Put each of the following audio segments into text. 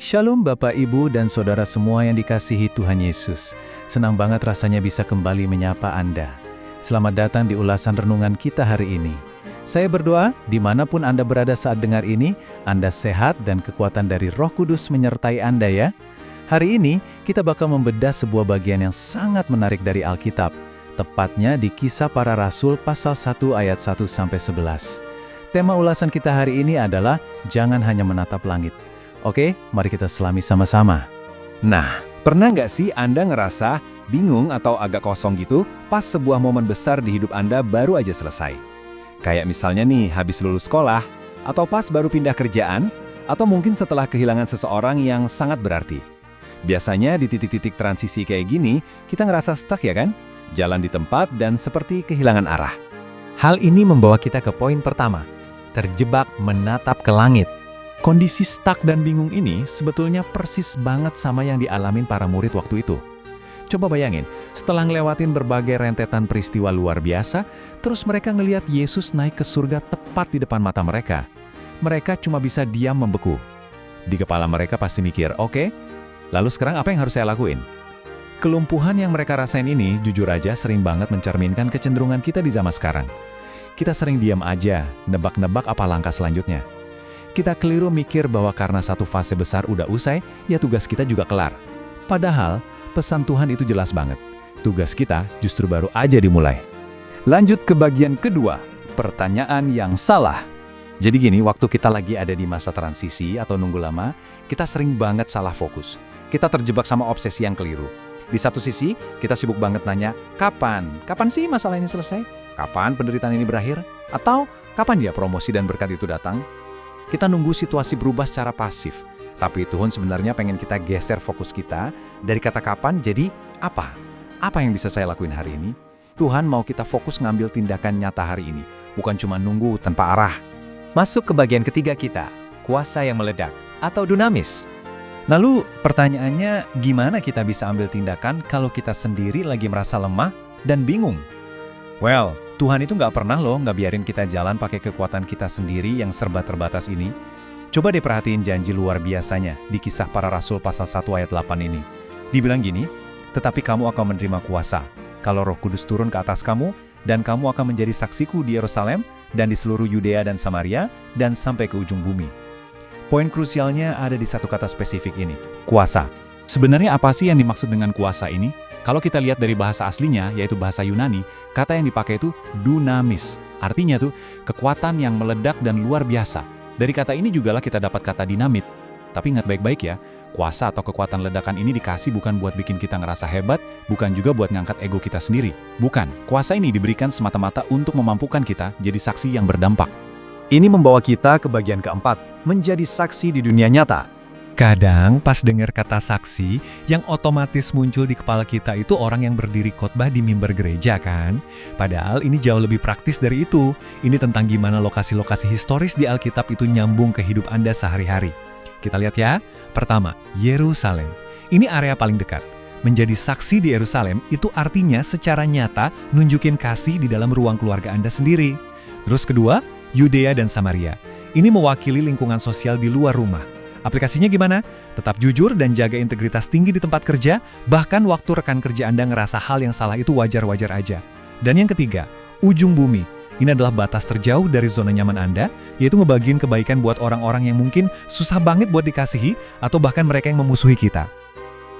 Shalom Bapak, Ibu, dan Saudara semua yang dikasihi Tuhan Yesus. Senang banget rasanya bisa kembali menyapa Anda. Selamat datang di ulasan renungan kita hari ini. Saya berdoa, dimanapun Anda berada saat dengar ini, Anda sehat dan kekuatan dari Roh Kudus menyertai Anda ya. Hari ini, kita bakal membedah sebuah bagian yang sangat menarik dari Alkitab, tepatnya di Kisah Para Rasul pasal 1 ayat 1-11. Tema ulasan kita hari ini adalah, jangan hanya menatap langit. Oke, mari kita selami sama-sama. Nah, pernah nggak sih Anda ngerasa bingung atau agak kosong gitu pas sebuah momen besar di hidup Anda baru aja selesai? Kayak misalnya nih, habis lulus sekolah, atau pas baru pindah kerjaan, atau mungkin setelah kehilangan seseorang yang sangat berarti. Biasanya di titik-titik transisi kayak gini, kita ngerasa stuck ya kan? Jalan di tempat dan seperti kehilangan arah. Hal ini membawa kita ke poin pertama, terjebak menatap ke langit. Kondisi stuck dan bingung ini sebetulnya persis banget sama yang dialamin para murid waktu itu. Coba bayangin, setelah ngelewatin berbagai rentetan peristiwa luar biasa, terus mereka ngelihat Yesus naik ke surga tepat di depan mata mereka. Mereka cuma bisa diam membeku. Di kepala mereka pasti mikir, oke, lalu sekarang apa yang harus saya lakuin? Kelumpuhan yang mereka rasain ini jujur aja sering banget mencerminkan kecenderungan kita di zaman sekarang. Kita sering diam aja, nebak-nebak apa langkah selanjutnya. Kita keliru mikir bahwa karena satu fase besar udah usai, ya tugas kita juga kelar. Padahal, pesan Tuhan itu jelas banget. Tugas kita justru baru aja dimulai. Lanjut ke bagian kedua, pertanyaan yang salah. Jadi gini, waktu kita lagi ada di masa transisi atau nunggu lama, kita sering banget salah fokus. Kita terjebak sama obsesi yang keliru. Di satu sisi, kita sibuk banget nanya, kapan? Kapan sih masalah ini selesai? Kapan penderitaan ini berakhir? Atau, kapan ya promosi dan berkat itu datang? Kita nunggu situasi berubah secara pasif. Tapi Tuhan sebenarnya pengen kita geser fokus kita dari kata kapan jadi apa? Apa yang bisa saya lakuin hari ini? Tuhan mau kita fokus ngambil tindakan nyata hari ini, bukan cuma nunggu tanpa arah. Masuk ke bagian ketiga kita, kuasa yang meledak atau dunamis. Lalu pertanyaannya, gimana kita bisa ambil tindakan kalau kita sendiri lagi merasa lemah dan bingung? Well, Tuhan itu nggak pernah loh nggak biarin kita jalan pakai kekuatan kita sendiri yang serba terbatas ini. Coba deh perhatiin janji luar biasanya di Kisah Para Rasul pasal 1 ayat 8 ini. Dibilang gini, tetapi kamu akan menerima kuasa kalau Roh Kudus turun ke atas kamu, dan kamu akan menjadi saksiku di Yerusalem dan di seluruh Yudea dan Samaria dan sampai ke ujung bumi. Poin krusialnya ada di satu kata spesifik ini, kuasa. Sebenarnya apa sih yang dimaksud dengan kuasa ini? Kalau kita lihat dari bahasa aslinya, yaitu bahasa Yunani, kata yang dipakai itu dunamis. Artinya tuh, kekuatan yang meledak dan luar biasa. Dari kata ini jugalah kita dapat kata dinamit. Tapi ingat baik-baik ya, kuasa atau kekuatan ledakan ini dikasih bukan buat bikin kita ngerasa hebat, bukan juga buat ngangkat ego kita sendiri. Bukan, kuasa ini diberikan semata-mata untuk memampukan kita jadi saksi yang berdampak. Ini membawa kita ke bagian keempat, menjadi saksi di dunia nyata. Kadang pas dengar kata saksi, yang otomatis muncul di kepala kita itu orang yang berdiri khotbah di mimbar gereja kan? Padahal ini jauh lebih praktis dari itu. Ini tentang gimana lokasi-lokasi historis di Alkitab itu nyambung ke hidup Anda sehari-hari. Kita lihat ya. Pertama, Yerusalem. Ini area paling dekat. Menjadi saksi di Yerusalem itu artinya secara nyata nunjukin kasih di dalam ruang keluarga Anda sendiri. Terus kedua, Yudea dan Samaria. Ini mewakili lingkungan sosial di luar rumah. Aplikasinya gimana? Tetap jujur dan jaga integritas tinggi di tempat kerja, bahkan waktu rekan kerja Anda ngerasa hal yang salah itu wajar-wajar aja. Dan yang ketiga, ujung bumi. Ini adalah batas terjauh dari zona nyaman Anda, yaitu ngebagiin kebaikan buat orang-orang yang mungkin susah banget buat dikasihi, atau bahkan mereka yang memusuhi kita.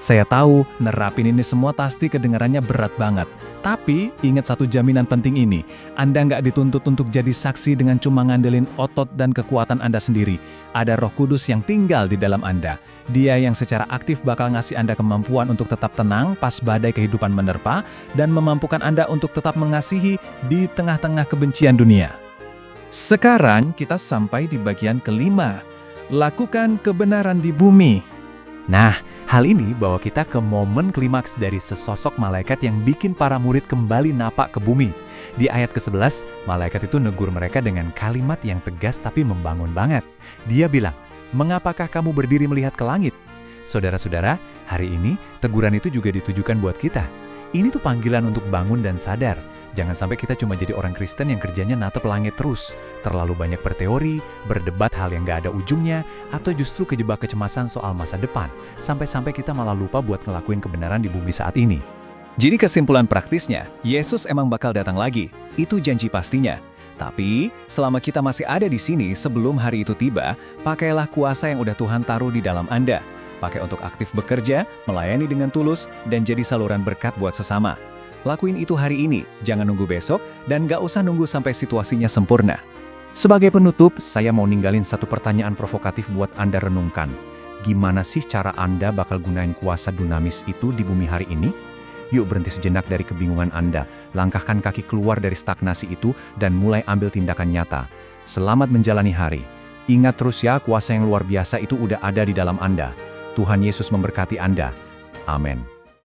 Saya tahu, nerapin ini semua pasti kedengarannya berat banget. Tapi, ingat satu jaminan penting ini. Anda nggak dituntut untuk jadi saksi dengan cuma ngandelin otot dan kekuatan Anda sendiri. Ada Roh Kudus yang tinggal di dalam Anda. Dia yang secara aktif bakal ngasih Anda kemampuan untuk tetap tenang pas badai kehidupan menerpa, dan memampukan Anda untuk tetap mengasihi di tengah-tengah kebencian dunia. Sekarang kita sampai di bagian kelima. Lakukan kebenaran di bumi. Nah, hal ini bawa kita ke momen klimaks dari sesosok malaikat yang bikin para murid kembali napak ke bumi. Di ayat ke-11, malaikat itu negur mereka dengan kalimat yang tegas tapi membangun banget. Dia bilang, "Mengapakah kamu berdiri melihat ke langit?" Saudara-saudara, hari ini teguran itu juga ditujukan buat kita. Ini tuh panggilan untuk bangun dan sadar. Jangan sampai kita cuma jadi orang Kristen yang kerjanya natap langit terus, terlalu banyak berteori, berdebat hal yang gak ada ujungnya, atau justru kejebak kecemasan soal masa depan, sampai-sampai kita malah lupa buat ngelakuin kebenaran di bumi saat ini. Jadi kesimpulan praktisnya, Yesus emang bakal datang lagi. Itu janji pastinya. Tapi, selama kita masih ada di sini sebelum hari itu tiba, pakailah kuasa yang udah Tuhan taruh di dalam Anda. Pakai untuk aktif bekerja, melayani dengan tulus, dan jadi saluran berkat buat sesama. Lakuin itu hari ini, jangan nunggu besok, dan gak usah nunggu sampai situasinya sempurna. Sebagai penutup, saya mau ninggalin satu pertanyaan provokatif buat Anda renungkan. Gimana sih cara Anda bakal gunain kuasa dunamis itu di bumi hari ini? Yuk berhenti sejenak dari kebingungan Anda, langkahkan kaki keluar dari stagnasi itu, dan mulai ambil tindakan nyata. Selamat menjalani hari. Ingat terus ya, kuasa yang luar biasa itu udah ada di dalam Anda. Tuhan Yesus memberkati Anda. Amin.